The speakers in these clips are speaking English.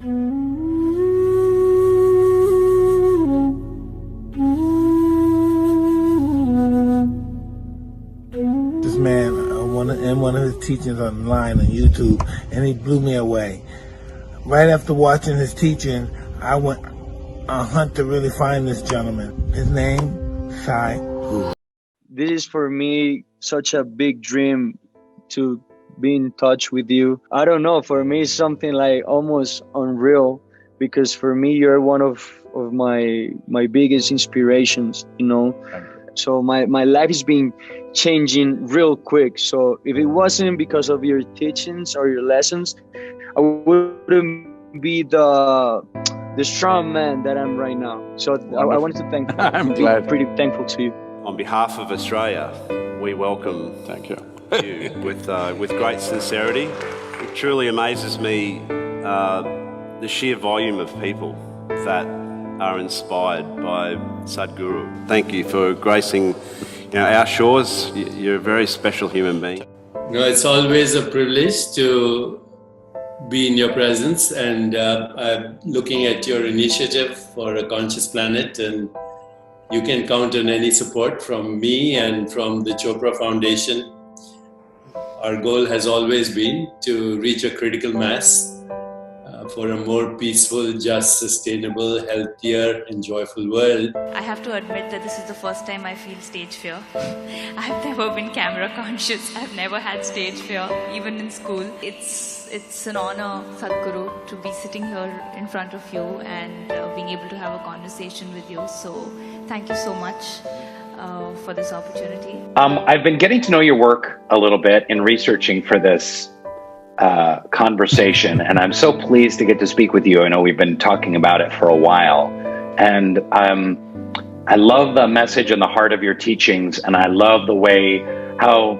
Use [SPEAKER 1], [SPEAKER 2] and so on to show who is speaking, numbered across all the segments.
[SPEAKER 1] This man, in one of his teachings online on YouTube, and he blew me away. Right after watching his teaching, I went on a hunt to really find this gentleman. His name, Sadhguru.
[SPEAKER 2] This is for me such a big dream to be in touch with you. I don't know, for me it's something like almost unreal, because for me you're one of my biggest inspirations, you know. So my life is been changing real quick. So if it wasn't because of your teachings or your lessons, I wouldn't be the strong man that I'm right now. So I wanted to thank you.
[SPEAKER 3] I'm glad.
[SPEAKER 2] Pretty thankful to you.
[SPEAKER 4] On behalf of Australia, we welcome you with great sincerity. It truly amazes me the sheer volume of people that are inspired by Sadhguru. Thank you for gracing our shores. You're a very special human being.
[SPEAKER 5] It's always a privilege to be in your presence, and I'm looking at your initiative for a conscious planet, and you can count on any support from me and from the Chopra Foundation. Our goal has always been to reach a critical mass for a more peaceful, just, sustainable, healthier and joyful world.
[SPEAKER 6] I have to admit that this is the first time I feel stage fear. I've never been camera conscious. I've never had stage fear, even in school. It's an honor, Sadhguru, to be sitting here in front of you and being able to have a conversation with you. So thank you so much for this opportunity.
[SPEAKER 7] I've been getting to know your work a little bit in researching for this conversation, and I'm so pleased to get to speak with you. I know we've been talking about it for a while, and I love the message and the heart of your teachings, and I love the way how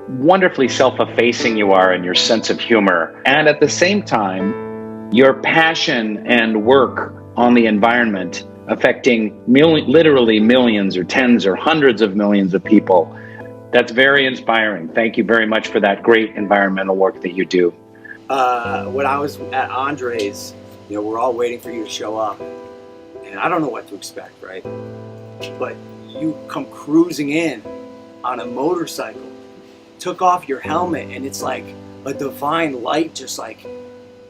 [SPEAKER 7] wonderfully self-effacing you are and your sense of humor, and at the same time your passion and work on the environment affecting literally millions or tens or hundreds of millions of people. That's very inspiring. Thank you very much for that great environmental work that you do.
[SPEAKER 8] When I was at Andre's, we're all waiting for you to show up, and I don't know what to expect, right? But you come cruising in on a motorcycle, took off your helmet, and it's like a divine light just like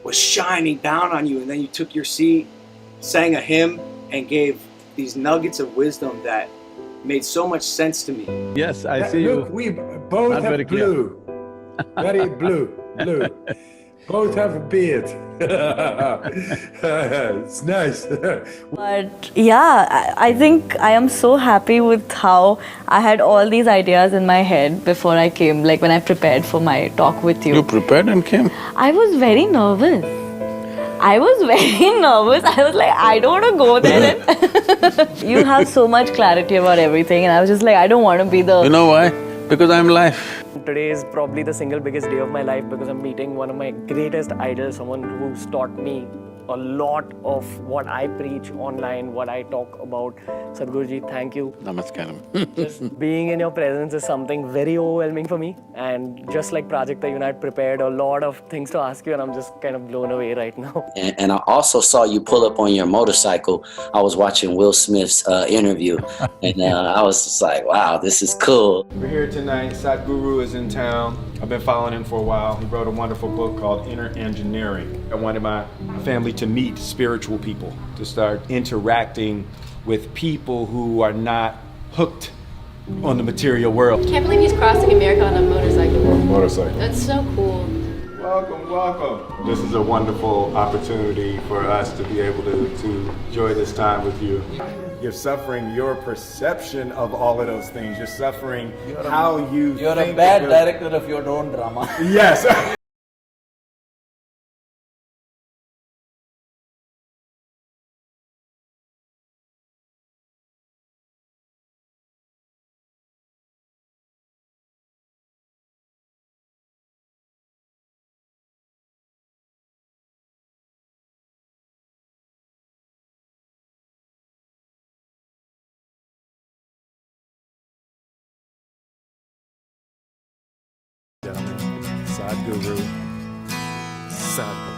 [SPEAKER 8] was shining down on you, and then you took your seat, sang a hymn, and gave these nuggets of wisdom that made so much sense to me.
[SPEAKER 3] Yes, I see you.
[SPEAKER 9] Look, we both have blue. Very blue. Both have a beard. It's nice.
[SPEAKER 10] But yeah, I think I am so happy with how I had all these ideas in my head before I came, like when I prepared for my talk with you.
[SPEAKER 3] You prepared and came?
[SPEAKER 10] I was very nervous. I was like, I don't want to go there. You have so much clarity about everything, and I was just like, I don't want to be the...
[SPEAKER 3] You know why? Because I'm life.
[SPEAKER 11] Today is probably the single biggest day of my life because I'm meeting one of my greatest idols, someone who's taught me a lot of what I preach online, what I talk about. Sadhguruji, thank you.
[SPEAKER 3] Namaskaram.
[SPEAKER 11] Just being in your presence is something very overwhelming for me. And just like Prajakta, you and I prepared a lot of things to ask you, and I'm just kind of blown away right now.
[SPEAKER 12] And I also saw you pull up on your motorcycle. I was watching Will Smith's interview, and I was just like, wow, this is cool.
[SPEAKER 13] We're here tonight. Sadhguru is in town. I've been following him for a while. He wrote a wonderful book called Inner Engineering. I wanted my family to meet spiritual people, to start interacting with people who are not hooked on the material world.
[SPEAKER 14] Can't believe he's crossing America on a motorcycle.
[SPEAKER 13] On a motorcycle.
[SPEAKER 14] That's so cool.
[SPEAKER 13] Welcome, welcome. This is a wonderful opportunity for us to be able to enjoy this time with you. You're suffering your perception of all of those things. You're suffering how you
[SPEAKER 15] You're a bad director of your own drama.
[SPEAKER 13] Yes. Gentlemen, Sadhguru, Sadhguru.